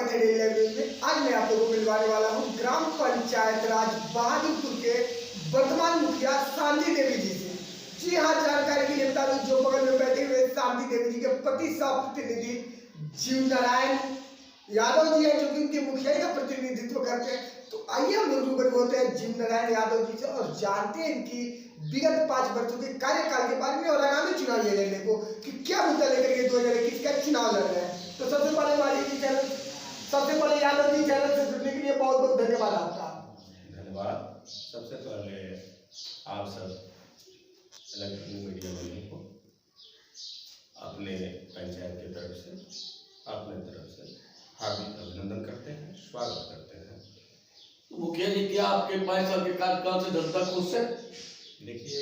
स्वागत है daily live में। आज मैं आप लोगों को मिलवाने वाला हूं ग्राम पंचायत राज बहादुरपुर के वर्तमान मुखिया शांति देवी जी से। जी हाँ, जानकारी के लिए बता दूं, जो बगल में बैठे हुए शांति देवी जी के पति सह प्रतिनिधि जीव नारायण यादव जी है, जो कि उनके मुखिया का प्रतिनिधित्व करते हैं। तो आइए हम लोग रूबरू होते हैं जीव नारायण यादव जी से और जानते हैं इनकी विगत 5 वर्षों के कार्यकाल के बारे में और आगामी चुनाव ये लेने को कि क्या मुद्दा लेकर ये 2021 का चुनाव लड़ रहे हैं। तो सबसे पहले यादव जी चैनल से जुड़ने के लिए बहुत बहुत धन्यवाद आपका। धन्यवाद। सबसे पहले आप सब इलेक्ट्रॉनिक मीडिया वालों को अपने पंचायत की तरफ से अपने तरफ से हार्दिक अभिनंदन करते हैं, स्वागत करते हैं। मुखिया जी, क्या आपके 5 साल के कार्यकाल से जनता खुश है? देखिए,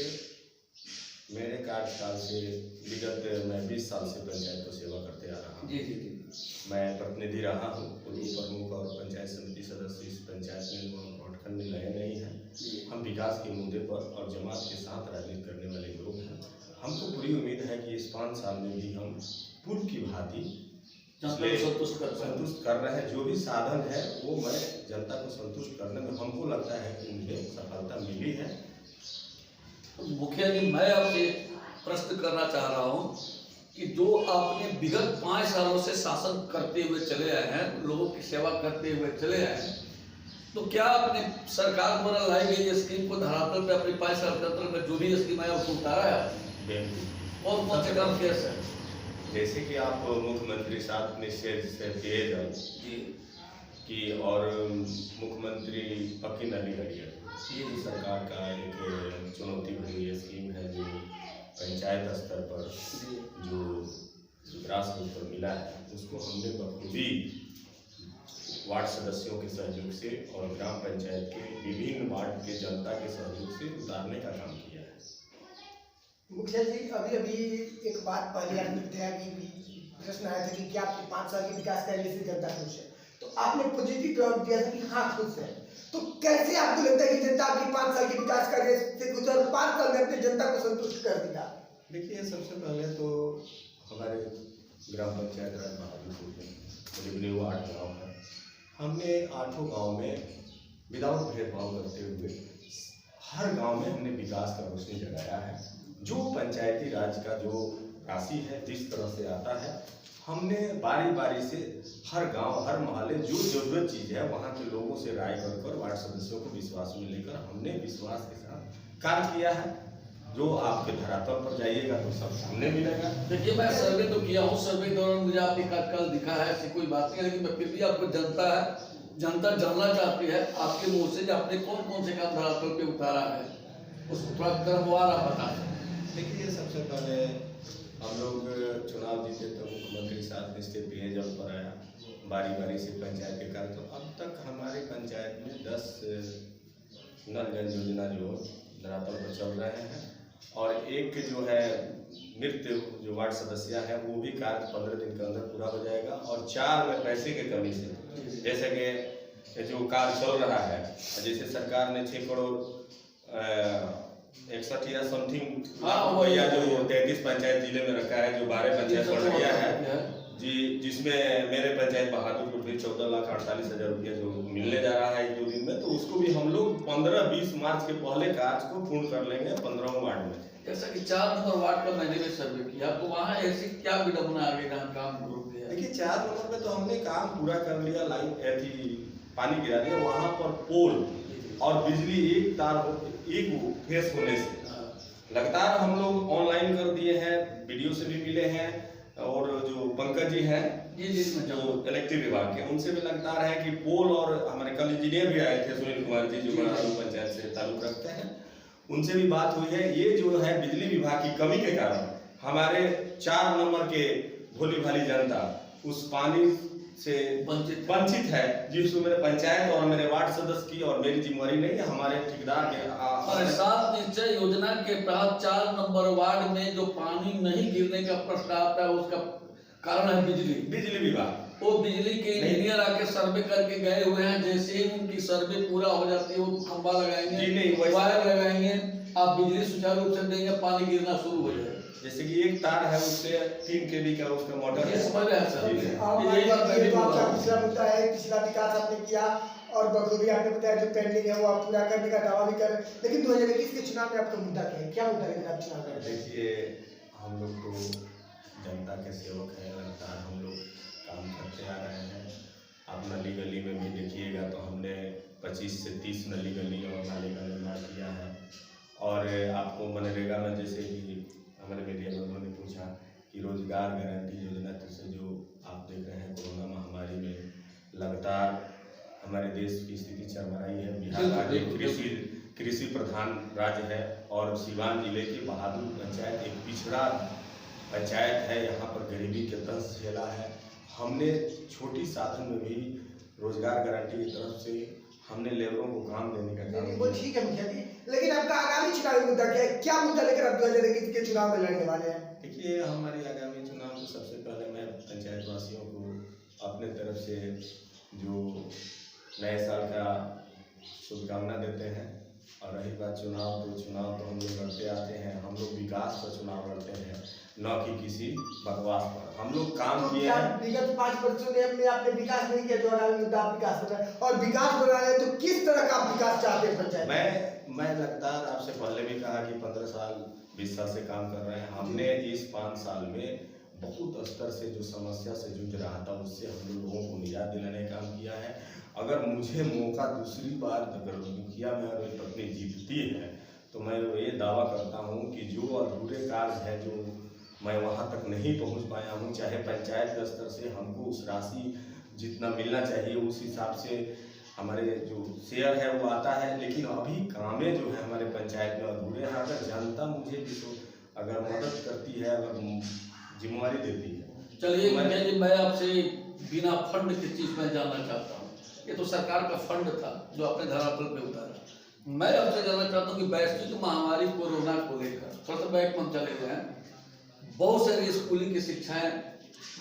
मेरे कार्यकाल से विगत मैं 20 साल से पंचायत को सेवा करते आ रहा हूँ। जी जी जी। मैं प्रतिनिधि रहा हूँ, पूर्व प्रमुख और पंचायत समिति सदस्य इस पंचायत में प्रखंड में नए नहीं हैं। हम विकास के मुद्दे पर और जमात के साथ राजनीति करने वाले लोग हैं। हमको पूरी उम्मीद है कि इस 5 साल में भी हम पूर्व की भांति संतुष्ट कर रहे हैं। जो भी साधन है वो मैं जनता को संतुष्ट करने में हमको लगता है कि मुझे सफलता मिली है। मुखिया जी, मैं आपसे प्रश्न करना चाह रहा हूँ कि जो आपने विगत 5 सालों से शासन करते हुए चले आए हैं, लोगों की सेवा करते हुए चले आए हैं, तो क्या आपने सरकार द्वारा लाई गई स्कीम को धरातल पे अपने 5 साल के अंतर में जो भी स्कीम आया उसको उतारा है और कौन से काम किया सर? जैसे कि आप मुख्यमंत्री साहब निश्चय से पेयजल की और मुख्यमंत्री पक्की नली गढ़िया, ये सरकार का एक चुनौती भरी स्कीम है जो पंचायत स्तर पर जो ग्रास रूट पर मिला है, उसको हमने बखूबी वार्ड सदस्यों के सहयोग से और ग्राम पंचायत के विभिन्न वार्ड के जनता के सहयोग से उतारने का काम किया है। मुखिया जी, अभी एक बात पहले आपने बताया कि प्रश्न आया था कि क्या आपके 5 साल के विकास कार्य से जनता खुश है, तो आपने पॉजिटिव जवाब दिया था कि हाँ खुश है। तो कैसे आपको लगता है कि जनता आपकी 5 साल के विकास कार्य से कुछ और 5 साल में अपने जनता को संतुष्ट कर दिया? देखिए, सबसे पहले तो हमारे ग्राम पंचायत राज बहादुरपुर में करीब 8 गाँव है। हमने 8 गाँव में विदाउट भेदभाव करते हुए हर गांव में हमने विकास का रोशनी जगाया है। जो पंचायती राज का जो राशि है जिस तरह से आता है, हमने बारी बारी से हर गांव हर मोहल्ले जो जरूरत चीज़ है वहां के लोगों से राय कर वार्ड सदस्यों को विश्वास में लेकर हमने विश्वास के साथ कार्य किया है। जो आपके धरातल पर जाइएगा तो सब सामने मिलेगा। देखिए, मैं सर्वे तो किया हूँ, सर्वे के दौरान मुझे आपके कार्यकाल दिखा है, ऐसी कोई बात नहीं है, लेकिन मैं फिर भी आपको जनता जानना चाहती है आपके मुँह से आपने कौन कौन से काम धरातल पे उतारा है, उसको थोड़ा क्रमवार आप बता दें। देखिए, सबसे पहले हम लोग चुनाव जीते तो मुख्यमंत्री साहब निश्चित पेयजल पर आया, बारी बारी से पंचायत के कार्य। तो अब तक हमारे पंचायत में 10 नल जल योजना जो धरातल पर चल रहे हैं और एक जो है मृत जो वार्ड सदस्य है वो भी कार्य 15 दिन के अंदर पूरा हो जाएगा। और 4 में पैसे की कमी से, जैसे कि जो कार्य चल रहा है, जैसे सरकार ने 6 करोड़ 61 या समथिंग या जो 33 पंचायत जिले में रखा है, जो 12 पंचायत बढ़ गया है जी, जिसमें मेरे पंचायत बहादुरपुर भी 14,48,000 रुपया जो मिलने जा रहा है 1-2 दिन में, तो उसको भी हम लोग 15-20 मार्च के पहले कार्य को पूर्ण कर लेंगे 15 वार्ड में। जैसा कि 4 नंबर वार्ड का मैंने भी सर्वे किया, तो वहाँ ऐसी क्या विडम्बना आगे काम शुरू किया? देखिए, 4 नंबर पे तो हमने काम पूरा कर लिया, लाइन पानी गिरा दिया, वहाँ पर पोल और बिजली एक तार एक फेस होने से लगातार हम लोग ऑनलाइन कर दिए हैं, वीडियो से भी मिले हैं। और जो पंकज जी हैं जो इलेक्ट्रिक विभाग के, उनसे भी लगातार है कि पोल, और हमारे कल इंजीनियर भी आए थे सुनील कुमार जी जो बड़ारू पंचायत से ताल्लुक रखते हैं, उनसे भी बात हुई है। ये जो है बिजली विभाग की कमी के कारण हमारे 4 नंबर के भोली भाली जनता उस पानी से वंचित है, जिसको मेरे पंचायत और मेरे वार्ड सदस्य की और मेरी जिम्मेवारी नहीं है, हमारे ठेकेदार के। और 7 निश्चय योजना के तहत 4 नंबर वार्ड में जो पानी नहीं गिरने का प्रश्न आता है, उसका कारण है बिजली विभाग। वो बिजली के इंजीनियर आके सर्वे करके गए हुए हैं, जैसे ही उनकी सर्वे पूरा हो जाती है वो खंभा लगाएंगे, वायर लगाएंगे, आप बिजली सुचारू रूप से देंगे, पानी गिरना शुरू हो जाएगा। जैसे कि एक तार है उससे 3 kV का उसका मोटर ये है। समझ रहे हैं सर। जी, जी। ये तो आपका पिछला मुद्दा है, पिछला विकास आपने किया और बखूबी आपने बताया जो पेंडिंग है वो आप पूरा करने का दावा भी कर, लेकिन 2021 के चुनाव में आपका मुद्दा क्या है, क्या मुद्दा लेकर आप चुनाव लड़ रहे हैं? देखिए हम लोग तो जनता के सेवक है, लगातार हम लोग काम करते आ रहे हैं। आप नली गली में भी देखिएगा तो हमने 25 से 30 नली गली और नाले का निर्माण किया है। और आपको मनरेगा में जैसे कि हमारे मीडिया बंधुओं ने पूछा कि रोजगार गारंटी योजना से जो आप देख रहे हैं कोरोना महामारी में लगातार हमारे देश की स्थिति चरमराई है। बिहार राज्य कृषि प्रधान राज्य है और सीवान जिले की बहादुर पंचायत एक पिछड़ा पंचायत है। यहाँ पर गरीबी के दंश झेला है। हमने छोटी साधन में भी रोजगार गारंटी की तरफ से हमने लेबरों को काम देने का काम वो ठीक है मुखिया जी, लेकिन आपका आगामी चुनावी मुद्दा क्या है, क्या मुद्दा लेकर आप 2021 के चुनाव में लड़ने वाले हैं? देखिए हमारे आगामी चुनाव में सबसे पहले मैं पंचायत वासियों को अपने तरफ से जो नए साल का शुभकामना देते हैं। और रही बात चुनाव तो हम लोग लड़ते आते हैं। हम लोग विकास पर चुनाव लड़ते हैं, न कि किसी बकवास पर। हम लोग काम किए हैं। विगत 5 वर्षों में आपने विकास नहीं किया, जो आगामी मुद्दा आप विकास कर रहे हैं और विकास बना रहे हैं, तो किस तरह का आप विकास चाहते हैं पंचायत? मैं लगातार आपसे पहले भी कहा कि 15 साल 20 साल से काम कर रहे हैं। हमने इस 5 साल में बहुत स्तर से जो समस्या से जूझ रहा था उससे हम लोगों को निजात दिलाने का काम किया है। अगर मुझे मौका दूसरी बार अगर मुखिया में और पत्नी जीतती है तो मैं ये दावा करता हूँ कि जो अधूरे कार्य है जो मैं वहाँ तक नहीं पहुँच पाया हूँ, चाहे पंचायत के स्तर से हमको उस राशि जितना मिलना चाहिए उस हिसाब से हमारे जो शेयर है वो आता है, लेकिन अभी कामें जो है हमारे पंचायत में अधूरे हैं। अगर जनता मुझे भी तो अगर मदद करती है, अगर जिम्मेवारी देती है। चलिए मुखिया जी, मैं आपसे बिना फंड की चीज में जानना चाहता हूँ। ये तो सरकार का फंड था जो आपने धरातल पे उतारा। मैं आपसे जानना चाहता हूँ कि वैश्विक महामारी कोरोना को लेकर थोड़ा सा बैक में चले गए हैं, बहुत सारी स्कूली की शिक्षाएं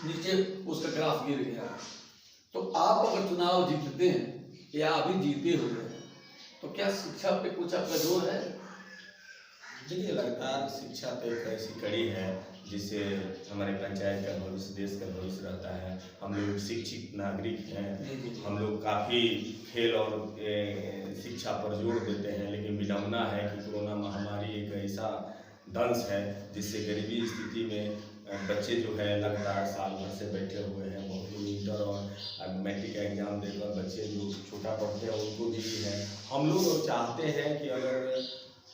नीचे उसका ग्राफ गिर गया। तो आप अगर चुनाव जीतते हैं या अभी जीते हुए हैं तो क्या शिक्षा पे कुछ आपका जोर है? देखिए लगातार शिक्षा तो एक ऐसी कड़ी है जिससे हमारे पंचायत का भविष्य, देश का भविष्य रहता है। हम लोग शिक्षित नागरिक हैं। हम लोग काफ़ी खेल और शिक्षा पर जोर देते हैं, लेकिन विडम्बना है कि कोरोना महामारी एक ऐसा दंश है जिससे गरीबी स्थिति में बच्चे जो है लगातार साल भर से बैठे हुए हैं। बहुत लोग इंटर और मैट्रिक का एग्जाम देकर बच्चे जो छोटा पढ़ते हैं उनको भी है। हम लोग चाहते हैं कि अगर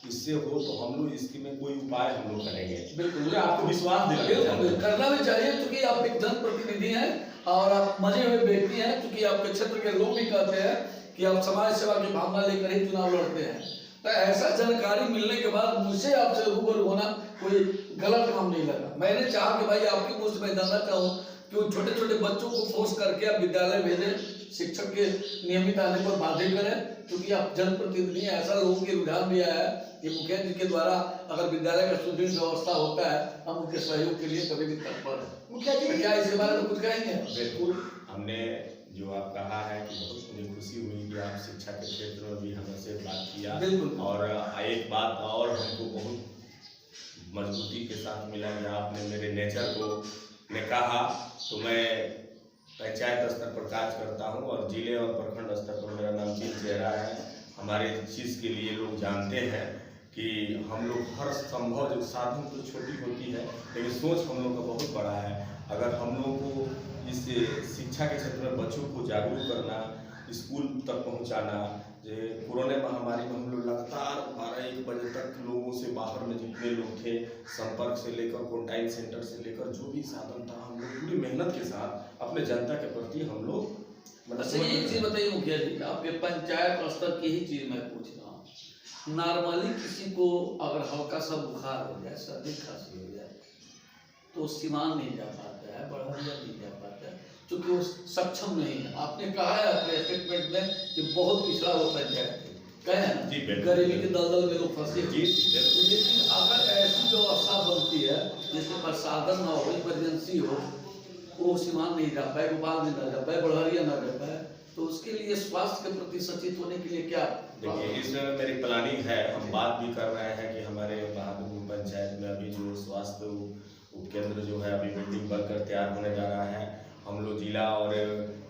इससे हो तो हम लोग इसके में कोई उपाय हम लोग करेंगे। बिल्कुल, आपको विश्वास दिलाना करना भी चाहिए, क्योंकि आप एक जनप्रतिनिधि हैं और आप मजे हुए व्यक्ति हैं। क्योंकि आपके क्षेत्र के लोग भी कहते हैं कि आप समाज सेवा की भावना लेकर ही चुनाव लड़ते हैं। तो ऐसा जानकारी मिलने के बाद मुझे आपसे रूबरू होना कोई गलत काम नहीं लगा। मैंने चाहा कि भाई आपकी पोस्ट में जानना चाहूँ कि उन छोटे छोटे बच्चों को फोर्स करके आप विद्यालय भेजें, शिक्षक के नियमित आने पर बाध्य करें, क्योंकि आप जनप्रतिनिधि हैं। ऐसा लोगों के रुझान भी आया है कि मुखिया जी के द्वारा अगर विद्यालय का सुदृढ़ व्यवस्था होता है हम उनके सहयोग के लिए कभी भी तत्पर हैं। मुखिया जी क्या इसके बारे में कुछ कहेंगे? बिल्कुल, हमने जो आप कहा है कि बहुत मुझे खुशी हुई कि आप शिक्षा के क्षेत्र में भी हमसे बात किया। बिल्कुल। और एक बात और हमको बहुत मजबूती के साथ मिला कि आपने मेरे नेचर को ने कहा। तो मैं पंचायत स्तर पर कार्य करता हूं और जिले और प्रखंड स्तर पर मेरा नामचीन चेहरा है। हमारे चीज़ के लिए लोग जानते हैं कि हम लोग हर संभव जो साधन तो छोटी होती है लेकिन सोच हम लोग का बहुत बड़ा है। अगर हम लोग को इस शिक्षा के क्षेत्र में बच्चों को जागरूक करना, स्कूल तक पहुंचाना, कोरोना महामारी में हम लोग लगातार 12-1 बजे तक लोगों से बाहर में जितने लोग थे, संपर्क से लेकर क्वारंटाइन सेंटर से लेकर जो भी साधन था, हम लोग पूरी मेहनत के साथ अपने जनता के प्रति हम लोग। अच्छा एक चीज बताइए मुखिया जी, आपके पंचायत स्तर की ही चीज मैं पूछ रहा हूँ। नॉर्मली किसी को अगर हल्का सा बुखार हो जाए, सर्दी खांसी हो जाए तो सीवान नहीं जा पाता है, बड़हरिया नहीं जा पाता है, क्योंकि वो सक्षम नहीं है। आपने कहा है अपने स्टेटमेंट में कि बहुत पिछड़ा वो पंचायत है, कहे हैं ना, गरीबी के दलदल में लोग फंसे। लेकिन अगर ऐसी व्यवस्था बनती है जिसके पास साधन न हो, इमरजेंसी हो, वो सीवान नहीं जा पाए, गोपाल में न जा पाए, बड़हरिया न जा पाए, तो उसके लिए स्वास्थ्य के प्रति सचेत होने के लिए क्या? देखिए इसमें मेरी प्लानिंग है। हम बात भी कर रहे हैं कि हमारे बहादुर पंचायत में अभी जो स्वास्थ्य उपकेंद्र जो है अभी बिल्डिंग बनकर तैयार होने जा रहा है। हम लोग जिला और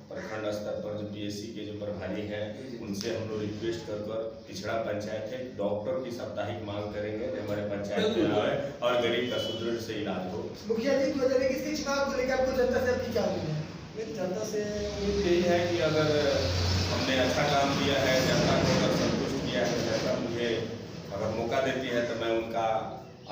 प्रखंड स्तर पर जो पीएससी के जो प्रभारी हैं उनसे हम लोग रिक्वेस्ट कर पिछड़ा पंचायत है डॉक्टर की साप्ताहिक मांग करेंगे कि हमारे पंचायत में आए और गरीब का सुदृढ़ से इलाज हो। मुखिया जी 2021 के चुनाव को लेकर आपको जनता से आपकी क्या उम्मीद है? मेरी जनता से उम्मीद यही है कि अगर हमने अच्छा काम किया है, जनता को अगर संतुष्ट किया है, जनता मुझे अगर मौका देती है तो मैं उनका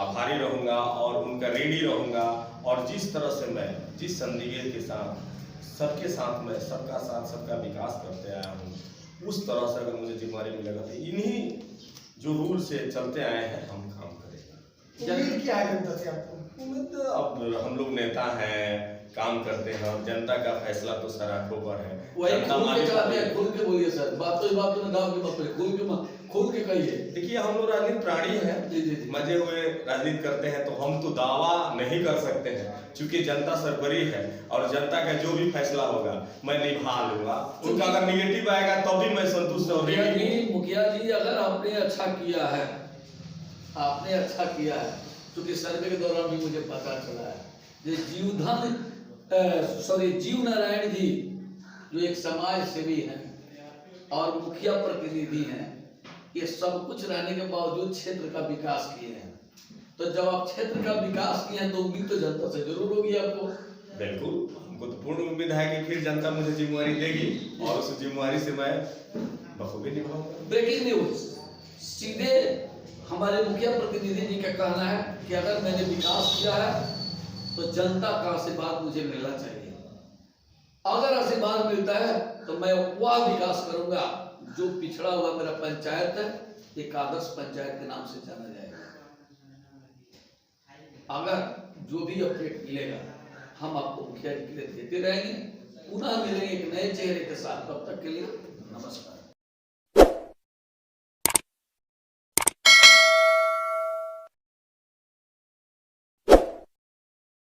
आभारी रहूँगा और उनका ऋणी रहूँगा। और जिस तरह से मैं जिस संदिग्ध के साथ सबके साथ में सबका साथ सबका विकास करते आया हूँ, उस तरह से अगर मुझे जिम्मेदारी मिलेगा तो इन्हीं जो रूल से चलते आए हैं हम काम करेंगे। उम्मीद क्या है जनता से आपको? उम्मीद तो अब हम लोग नेता हैं, काम करते हैं, जनता का फैसला तो सर आंखों पर है। वही खुल के बोलिए सर, बात तो बात में दाव के मत खुल के कहिए। देखिए हम लोग राजनीति प्राणी हैं, मजे हुए राजनीति करते हैं तो हम तो दावा नहीं कर सकते हैं, क्योंकि जनता सरबरी है और जनता का जो भी फैसला होगा मैं निभा लूंगा। उनका अगर निगेटिव आएगा तब भी मैं संतुष्ट रहूंगा। मुखिया जी अगर आपने अच्छा किया है, आपने अच्छा किया है, क्योंकि सर्वे के दौरान भी मुझे पता चला है जीव नारायण जी जो एक समाज सेवी हैं और मुखिया प्रतिनिधि हैं, ये सब कुछ रहने के बावजूद क्षेत्र का विकास किए हैं। तो जब आप क्षेत्र का विकास किए हैं तो उम्मीद तो जनता से जरूर होगी आपको। बिल्कुल, हमको तो पूर्ण उम्मीद है कि फिर जनता मुझे जिम्मेवारी देगी और उस जिम्मेवारी से मैं बखूबी निभाऊंगा। ब्रेकिंग न्यूज, सीधे हमारे मुखिया प्रतिनिधि जी का कहना है कि अगर मैंने विकास किया है तो जनता का आशीर्वाद मुझे मिलना चाहिए। अगर आशीर्वाद मिलता है तो मैं वह विकास करूंगा जो पिछड़ा हुआ मेरा पंचायत है, एक आदर्श पंचायत के नाम से जाना जाएगा। अगर जो भी अपडेट मिलेगा हम आपको मुखिया जी के लिए देते रहेंगे। पुनः मिलेंगे एक नए चेहरे के साथ, तब तक के लिए नमस्कार।